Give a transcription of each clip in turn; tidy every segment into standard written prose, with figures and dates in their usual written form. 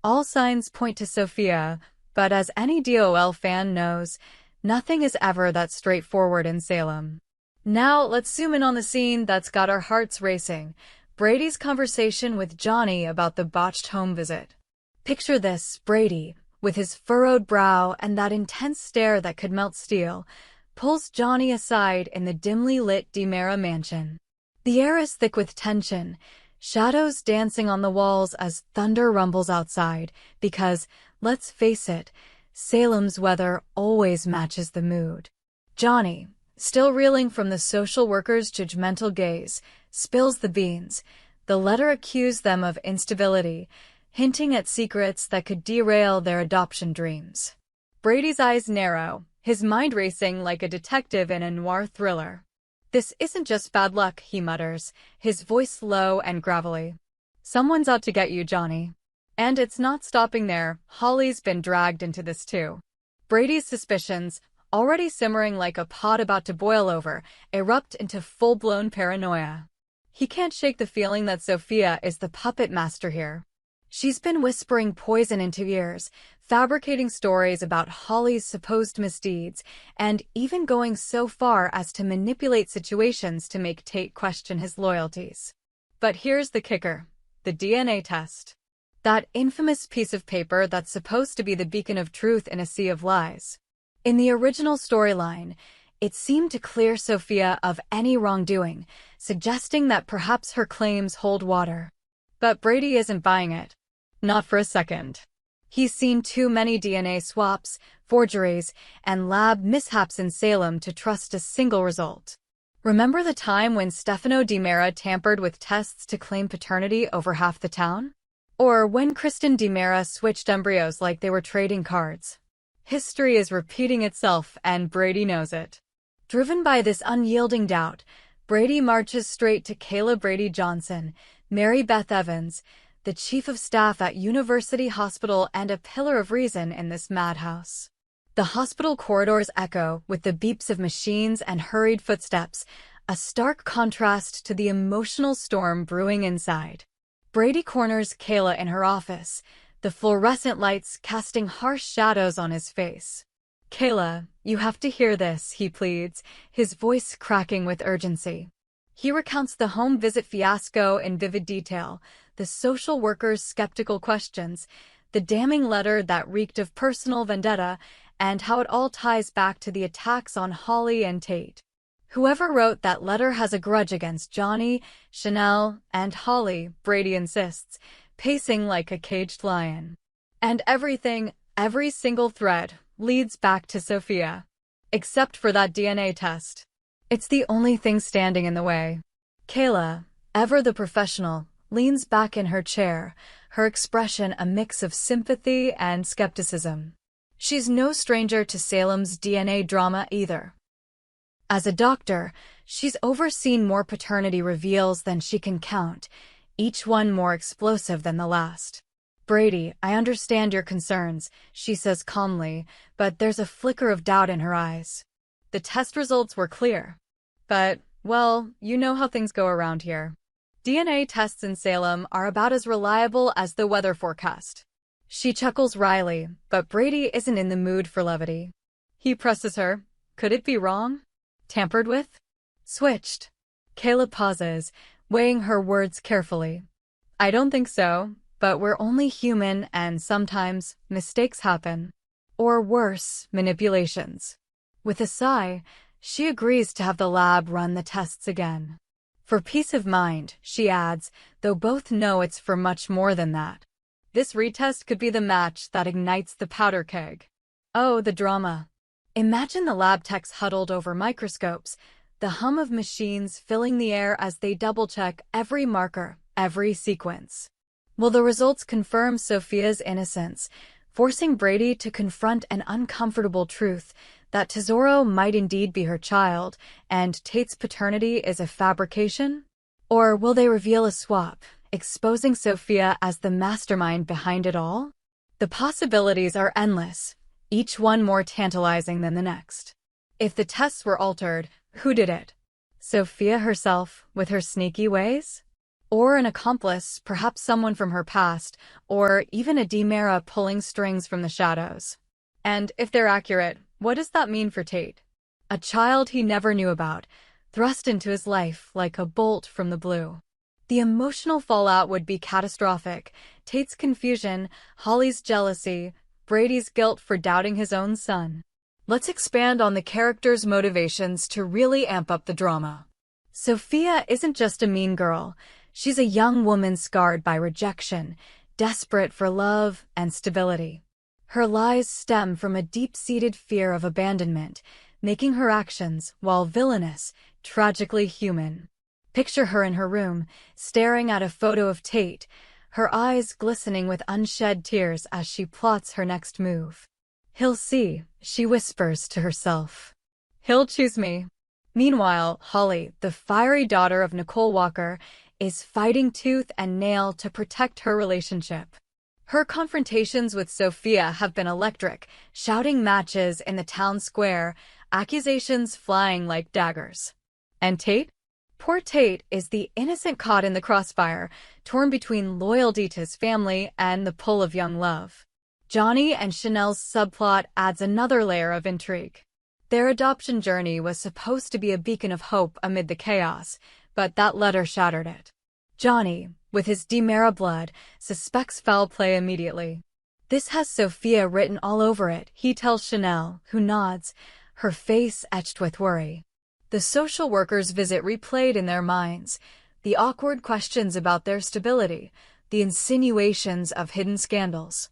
All signs point to Sophia, but as any DOL fan knows, nothing is ever that straightforward in Salem. Now, let's zoom in on the scene that's got our hearts racing. Brady's conversation with Johnny about the botched home visit. Picture this, Brady, with his furrowed brow and that intense stare that could melt steel, pulls Johnny aside in the dimly lit DiMera mansion. The air is thick with tension, shadows dancing on the walls as thunder rumbles outside, because, let's face it, Salem's weather always matches the mood. Johnny, still reeling from the social worker's judgmental gaze, spills the beans. The letter accused them of instability, hinting at secrets that could derail their adoption dreams. Brady's eyes narrow, his mind racing like a detective in a noir thriller. "This isn't just bad luck," he mutters, his voice low and gravelly. "Someone's out to get you, Johnny." And it's not stopping there. Holly's been dragged into this too. Brady's suspicions, already simmering like a pot about to boil over, erupt into full-blown paranoia. He can't shake the feeling that Sophia is the puppet master here. She's been whispering poison into ears, fabricating stories about Holly's supposed misdeeds, and even going so far as to manipulate situations to make Tate question his loyalties. But here's the kicker: the DNA test. That infamous piece of paper that's supposed to be the beacon of truth in a sea of lies. In the original storyline, it seemed to clear Sophia of any wrongdoing, suggesting that perhaps her claims hold water. But Brady isn't buying it. Not for a second. He's seen too many DNA swaps, forgeries, and lab mishaps in Salem to trust a single result. Remember the time when Stefano DiMera tampered with tests to claim paternity over half the town? Or when Kristen DiMera switched embryos like they were trading cards? History is repeating itself, and Brady knows it. Driven by this unyielding doubt, Brady marches straight to Kayla Brady Johnson, Mary Beth Evans, the chief of staff at University Hospital and a pillar of reason in this madhouse. The hospital corridors echo with the beeps of machines and hurried footsteps, a stark contrast to the emotional storm brewing inside. Brady corners Kayla in her office, the fluorescent lights casting harsh shadows on his face. "Kayla, you have to hear this," he pleads, his voice cracking with urgency. He recounts the home visit fiasco in vivid detail, the social worker's skeptical questions, the damning letter that reeked of personal vendetta, and how it all ties back to the attacks on Holly and Tate. Whoever wrote that letter has a grudge against Johnny, Chanel, and Holly, Brady insists, pacing like a caged lion. And everything, every single thread, leads back to Sophia. Except for that DNA test. It's the only thing standing in the way. Kayla, ever the professional, leans back in her chair, her expression a mix of sympathy and skepticism. She's no stranger to Salem's DNA drama either. As a doctor, she's overseen more paternity reveals than she can count, each one more explosive than the last. "Brady, I understand your concerns," she says calmly, but there's a flicker of doubt in her eyes. The test results were clear. But, well, you know how things go around here. DNA tests in Salem are about as reliable as the weather forecast. She chuckles wryly, but Brady isn't in the mood for levity. He presses her. Could it be wrong? Tampered with? Switched? Kayla pauses, weighing her words carefully. "I don't think so, but we're only human and sometimes mistakes happen. Or worse, manipulations." With a sigh, she agrees to have the lab run the tests again. For peace of mind, she adds, though both know it's for much more than that. This retest could be the match that ignites the powder keg. Oh, the drama. Imagine the lab techs huddled over microscopes, the hum of machines filling the air as they double-check every marker, every sequence. Will the results confirm Sophia's innocence, forcing Brady to confront an uncomfortable truth that Tesoro might indeed be her child, and Tate's paternity is a fabrication? Or will they reveal a swap, exposing Sophia as the mastermind behind it all? The possibilities are endless, each one more tantalizing than the next. If the tests were altered, who did it? Sophia herself, with her sneaky ways? Or an accomplice, perhaps someone from her past, or even a Dimera pulling strings from the shadows. And if they're accurate, what does that mean for Tate? A child he never knew about, thrust into his life like a bolt from the blue. The emotional fallout would be catastrophic. Tate's confusion, Holly's jealousy, Brady's guilt for doubting his own son. Let's expand on the characters' motivations to really amp up the drama. Sophia isn't just a mean girl. She's a young woman scarred by rejection, desperate for love and stability. Her lies stem from a deep-seated fear of abandonment, making her actions, while villainous, tragically human. Picture her in her room, staring at a photo of Tate, her eyes glistening with unshed tears as she plots her next move. "He'll see," she whispers to herself. "He'll choose me." Meanwhile, Holly, the fiery daughter of Nicole Walker, is fighting tooth and nail to protect her relationship. Her confrontations with Sophia have been electric, shouting matches in the town square, accusations flying like daggers. And Tate? Poor Tate is the innocent caught in the crossfire, torn between loyalty to his family and the pull of young love. Johnny and Chanel's subplot adds another layer of intrigue. Their adoption journey was supposed to be a beacon of hope amid the chaos, but that letter shattered it. Johnny, with his Dimera blood, suspects foul play immediately. "This has Sophia written all over it," he tells Chanel, who nods, her face etched with worry. The social worker's visit replayed in their minds, the awkward questions about their stability, the insinuations of hidden scandals.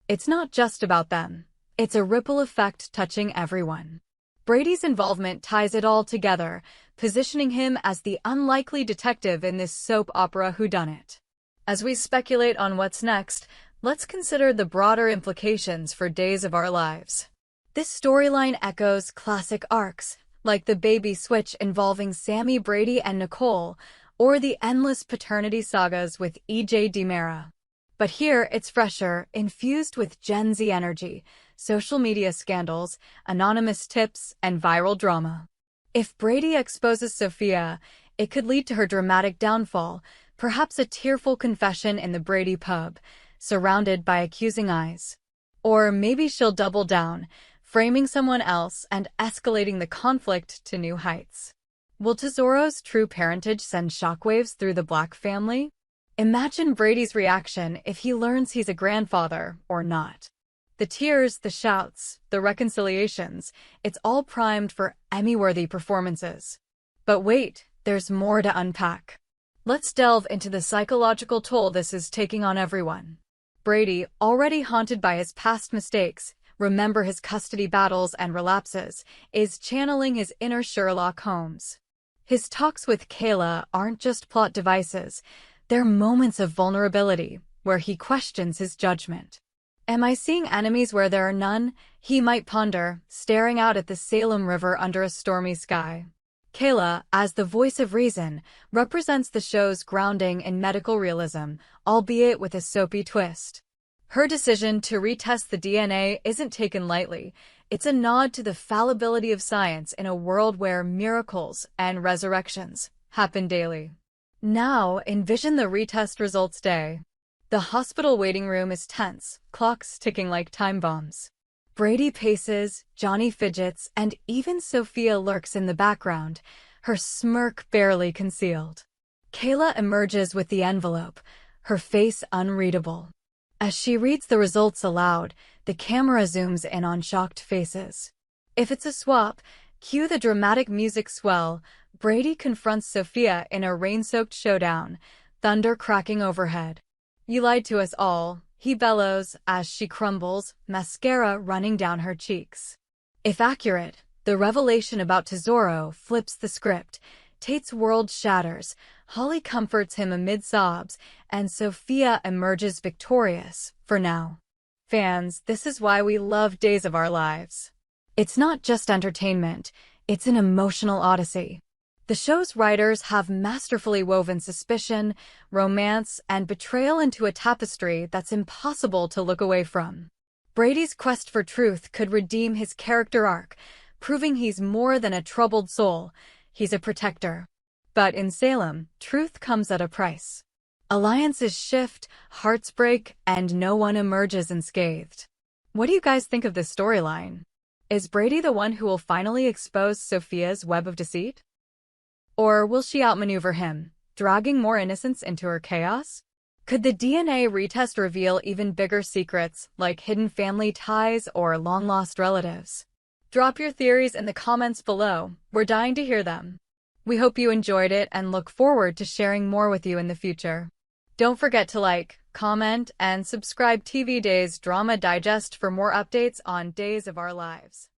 It's not just about them. It's a ripple effect touching everyone. Brady's involvement ties it all together, positioning him as the unlikely detective in this soap opera whodunit. As we speculate on what's next, let's consider the broader implications for Days of Our Lives. This storyline echoes classic arcs, like the baby switch involving Sammy, Brady, and Nicole, or the endless paternity sagas with E.J. Dimera. But here it's fresher, infused with Gen Z energy, social media scandals, anonymous tips, and viral drama. If Brady exposes Sophia, it could lead to her dramatic downfall, perhaps a tearful confession in the Brady pub, surrounded by accusing eyes. Or maybe she'll double down, framing someone else and escalating the conflict to new heights. Will Tesoro's true parentage send shockwaves through the Black family? Imagine Brady's reaction if he learns he's a grandfather or not. The tears, the shouts, the reconciliations, it's all primed for Emmy-worthy performances. But wait, there's more to unpack. Let's delve into the psychological toll this is taking on everyone. Brady, already haunted by his past mistakes, remember his custody battles and relapses, is channeling his inner Sherlock Holmes. His talks with Kayla aren't just plot devices, they're moments of vulnerability, where he questions his judgment. Am I seeing enemies where there are none? He might ponder, staring out at the Salem River under a stormy sky. Kayla, as the voice of reason, represents the show's grounding in medical realism, albeit with a soapy twist. Her decision to retest the DNA isn't taken lightly. It's a nod to the fallibility of science in a world where miracles and resurrections happen daily. Now, envision the retest results day. The hospital waiting room is tense, clocks ticking like time bombs. Brady paces, Johnny fidgets, and even Sophia lurks in the background, her smirk barely concealed. Kayla emerges with the envelope, her face unreadable. As she reads the results aloud, the camera zooms in on shocked faces. If it's a swap, cue the dramatic music swell. Brady confronts Sophia in a rain-soaked showdown, thunder cracking overhead. "You lied to us all," he bellows as she crumbles, mascara running down her cheeks. If accurate, the revelation about Tesoro flips the script. Tate's world shatters, Holly comforts him amid sobs, and Sophia emerges victorious, for now. Fans, this is why we love Days of Our Lives. It's not just entertainment, it's an emotional odyssey. The show's writers have masterfully woven suspicion, romance, and betrayal into a tapestry that's impossible to look away from. Brady's quest for truth could redeem his character arc, proving he's more than a troubled soul, he's a protector. But in Salem, truth comes at a price. Alliances shift, hearts break, and no one emerges unscathed. What do you guys think of this storyline? Is Brady the one who will finally expose Sophia's web of deceit? Or will she outmaneuver him, dragging more innocents into her chaos? Could the DNA retest reveal even bigger secrets, like hidden family ties or long-lost relatives? Drop your theories in the comments below. We're dying to hear them. We hope you enjoyed it and look forward to sharing more with you in the future. Don't forget to like, comment, and subscribe TV Days Drama Digest for more updates on Days of Our Lives.